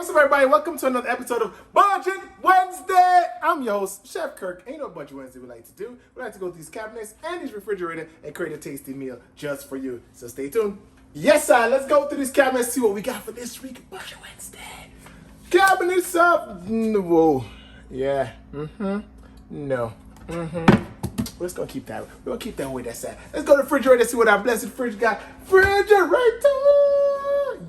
What's up, everybody? Welcome to another episode of Budget Wednesday. I'm your host, Chef Kirk. And you know what Budget Wednesday we like to do? We like to go through these cabinets and these refrigerators and create a tasty meal just for you. So stay tuned. Yes, sir. Let's go through these cabinets, see what we got for this week. Budget Wednesday. Cabinets up. Whoa. Yeah. No. We're just gonna keep that. We're gonna keep that way that's at. Let's go to the refrigerator, see what our blessed fridge got. Refrigerator!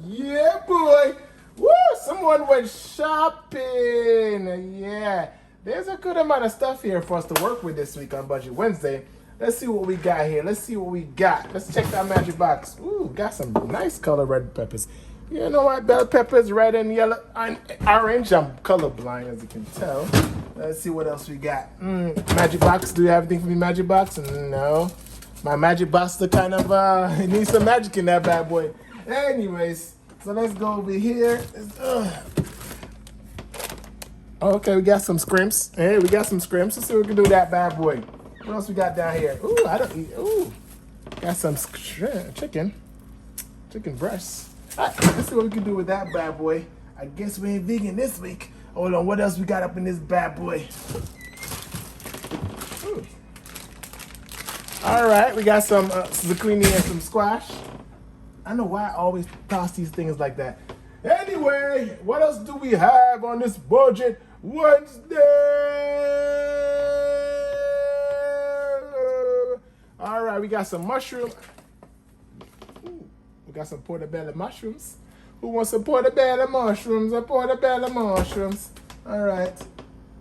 Yeah, boy. Woo! Someone went shopping. Yeah. There's a good amount of stuff here for us to work with this week on Budget Wednesday. Let's see what we got here. Let's see what we got. Let's check that magic box. Ooh, got some nice color red peppers. You know what? Bell peppers, red and yellow and orange. I'm colorblind, as you can tell. Let's see what else we got. Magic box. Do you have anything for me, magic box? No. My magic box still kind of it needs some magic in that bad boy. Anyways, so let's go over here. Okay, we got some scrimps. Hey, we got some scrimps. Let's see what we can do with that bad boy. What else we got down here? Ooh, I don't eat. Ooh, got some chicken breasts. All right, let's see what we can do with that bad boy. I guess we ain't vegan this week. Hold on, what else we got up in this bad boy? Ooh. All right, we got some zucchini and some squash. I know why I always toss these things like that. Anyway, what else do we have on this Budget Wednesday? All right, we got some mushroom. We got some portobello mushrooms. Who wants some portobello mushrooms? A portobello mushrooms. All right.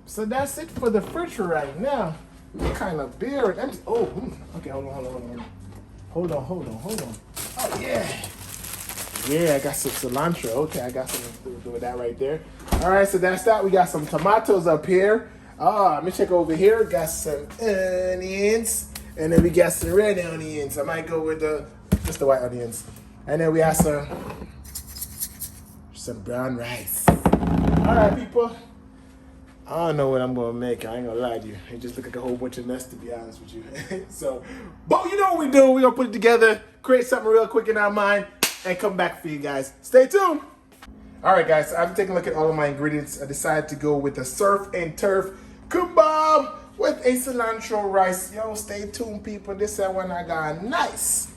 So that's it for the fridge right now. We're kind of bare. Okay, hold on. Oh, yeah. Yeah, I got some cilantro. Okay, I got something to do with that right there. All right, so that's that. We got some tomatoes up here. Let me check over here. Got some onions. And then we got some red onions. I might go with just the white onions. And then we have some brown rice. All right, people. I don't know what I'm going to make. I ain't going to lie to you. It just look like a whole bunch of mess, to be honest with you. So, but you know what we do. We're going to put it together, create something real quick in our mind, and come back for you guys. Stay tuned. All right, guys. So I've taken a look at all of my ingredients. I decided to go with the surf and turf kebab with a cilantro rice. Yo, stay tuned, people. This is one I got nice.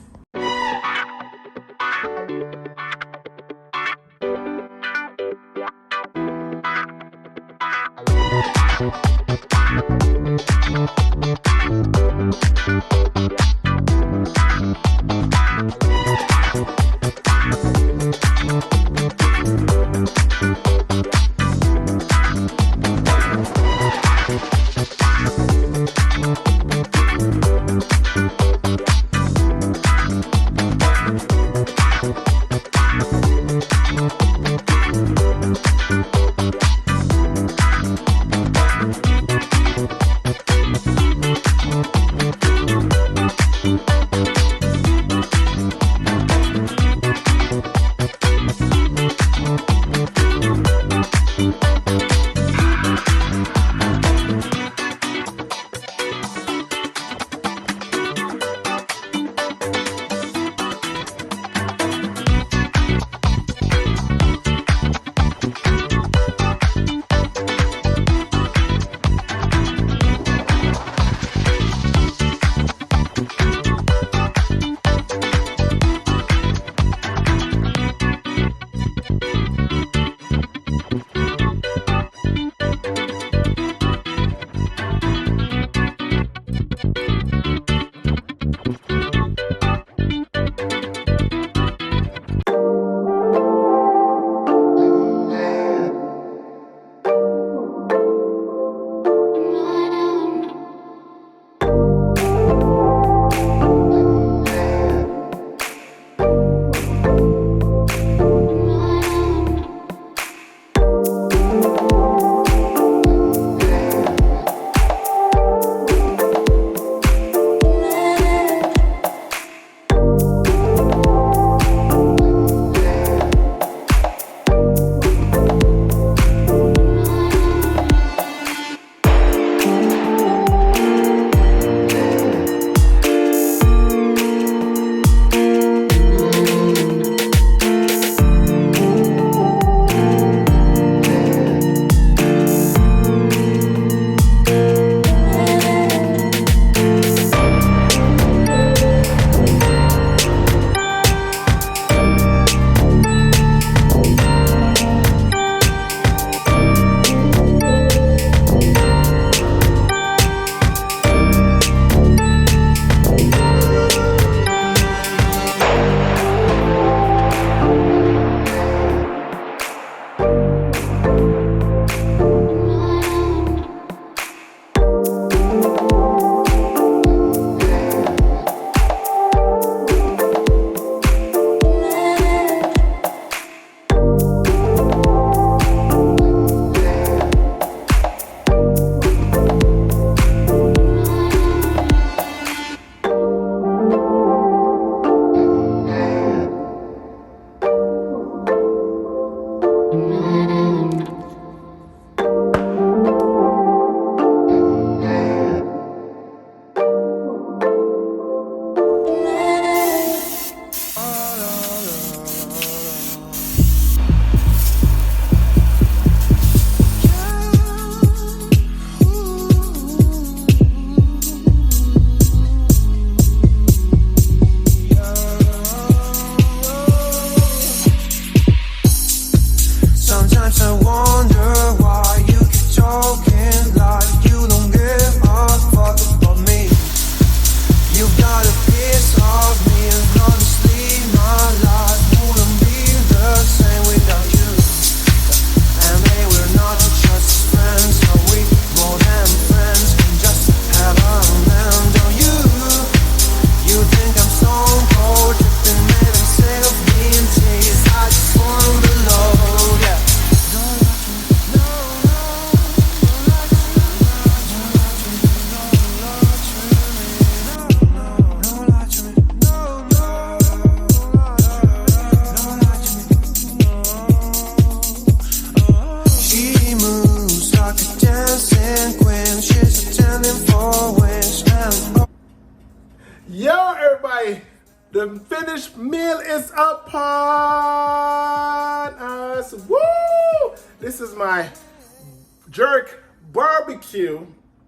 upon us. Woo! This is my Jerk BBQ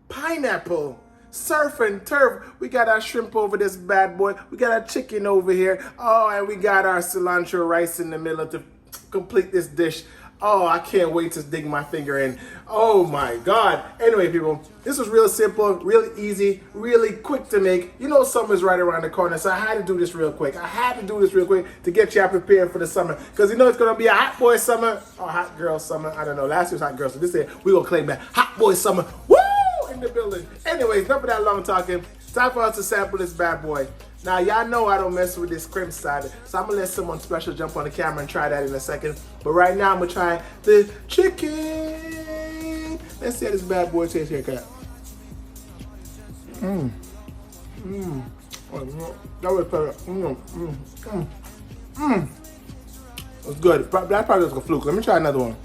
Pineapple Surf and Turf. We got our shrimp over this bad boy. We got our chicken over here. Oh, and we got our cilantro rice in the middle to complete this dish. Oh, I can't wait to dig my finger in. Oh my God. Anyway, people, this was real simple, really easy, really quick to make. You know summer's right around the corner, so I had to do this real quick. I had to do this real quick to get y'all prepared for the summer. Because you know it's going to be a hot boy summer or hot girl summer. I don't know. Last year's hot girl, so this year we're going to claim that hot boy summer. Woo! In the building. Anyways, enough of that long talking. Time for us to sample this bad boy. Now, y'all know I don't mess with this crimp side, so I'm going to let someone special jump on the camera and try that in a second. But right now, I'm going to try the chicken. Let's see how this bad boy tastes here, cat. That was better. It was good. That probably was a fluke. Let me try another one.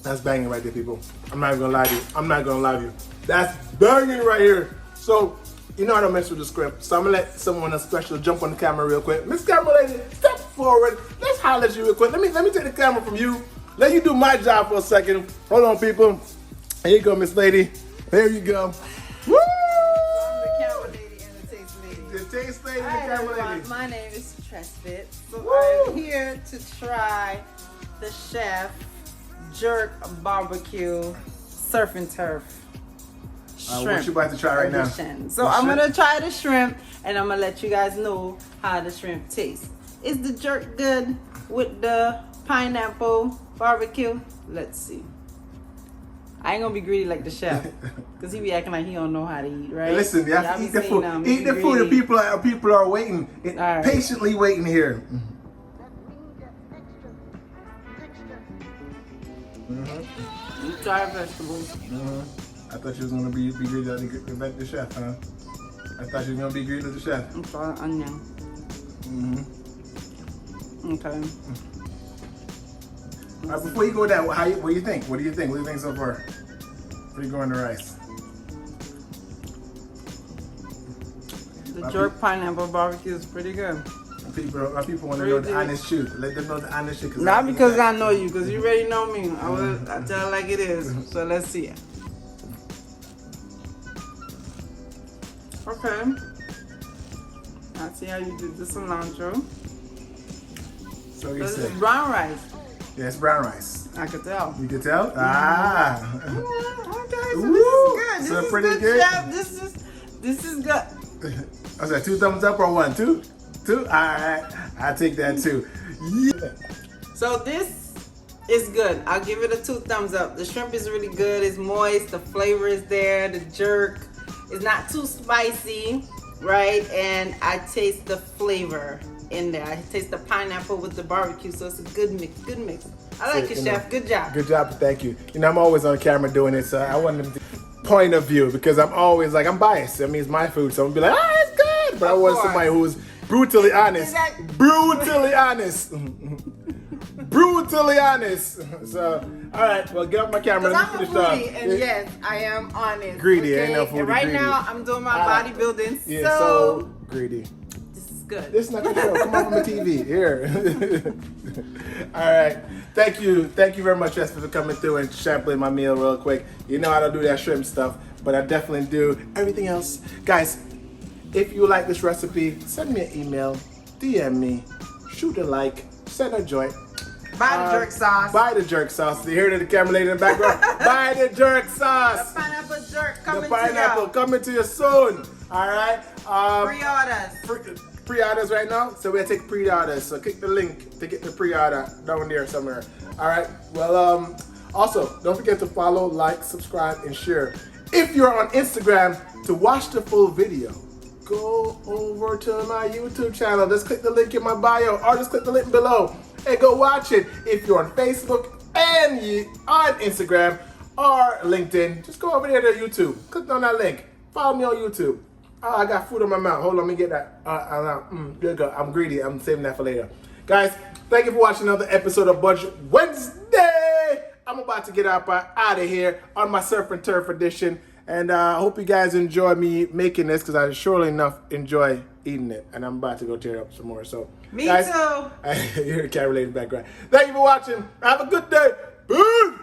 That's banging right there, people. I'm not even gonna lie to you. I'm not gonna lie to you. That's banging right here. So, you know I don't mess with the script, so I'm gonna let someone special jump on the camera real quick. Miss Camera Lady, step forward. Let's holler at you real quick. Let me take the camera from you. Let you do my job for a second. Hold on, people. Here you go, Miss Lady. There you go. Woo! I'm the camera lady and the taste lady. The taste lady and the Hi, camera everyone. lady. My name is Trespit. So Woo! I'm here to try the Chef Jerk BBQ Surf and Turf shrimp what you about to try right now? edition. So I'm going to try the shrimp and I'm going to let you guys know how the shrimp tastes. Is the jerk good with the pineapple barbecue? Let's see. I ain't gonna be greedy like the chef, cause he be acting like he don't know how to eat, right? Hey, listen, you have to eat the food. Eat the food. The people are waiting, right, patiently waiting here. You try vegetables. I thought you was gonna be greedy like the chef, huh? I thought you was gonna be greedy like the chef. I'm trying onion. Okay. All right, before you go there, what do you think? What do you think? What do you think so far? Before you go on the rice. The jerk pineapple barbecue is pretty good. People want to know the honest truth. Let them know the honest truth. Not because I know you, because you already know me. I tell it like it is. So let's see it. Okay. I see how you did the cilantro. So you This say. is brown rice. Yeah, it's brown rice. I could tell. You can tell? Ah. Okay, so Ooh, this is good. so This pretty is good. Chef. This is good. I was like 2 thumbs up or 1? 2? 2? All right, I'll take that too. Yeah. So this is good. I'll give it a 2 thumbs up. The shrimp is really good. It's moist. The flavor is there. The jerk is not too spicy, right? And I taste the flavor in there. I taste the pineapple with the barbecue, so it's a good mix. Good mix. I like it, Chef. Good job. Good job. Thank you. You know, I'm always on camera doing it, so I want them to point of view because I'm always like, I'm biased. I mean, it's my food, so I'm gonna be like, oh, it's good. But I want somebody who's brutally honest. Brutally honest. Brutally honest. So, all right, well, get off my camera. Because I'm a foodie, and yes, I am honest. Greedy, okay? ain't no foodie. And right greedy. now, I'm doing my bodybuilding, Yeah, so greedy. this is good. This is not the show. Come on from the TV. Here. All right. Thank you very much, Jessica, for coming through and sampling my meal real quick. You know I don't do that shrimp stuff, but I definitely do everything else. Guys, if you like this recipe, send me an email, DM me, shoot a like, send a joint. Buy the jerk sauce. Buy the jerk sauce. You hear it in the camera lady in the background? Buy the jerk sauce. The pineapple jerk coming The pineapple coming to you soon. All right. Pre-orders. Pre-orders right now. So we'll take pre-orders. So click the link to get the pre-order down there somewhere. All right. Well, also don't forget to follow, like, subscribe, and share. If you're on Instagram, to watch the full video, go over to my YouTube channel. Just click the link in my bio, or just click the link below and go watch it. If you're on Facebook and on Instagram or LinkedIn, just go over there to YouTube. Click on that link. Follow me on YouTube. Oh, I got food in my mouth. Hold on, let me get that. Good. I'm greedy. I'm saving that for later. Guys, thank you for watching another episode of Budget Wednesday. I'm about to get out of here on my Surf and Turf edition. And I hope you guys enjoy me making this because I surely enough enjoy eating it. And I'm about to go tear it up some more. So, Me guys, too. you hear the cat related background. Thank you for watching. Have a good day. Peace.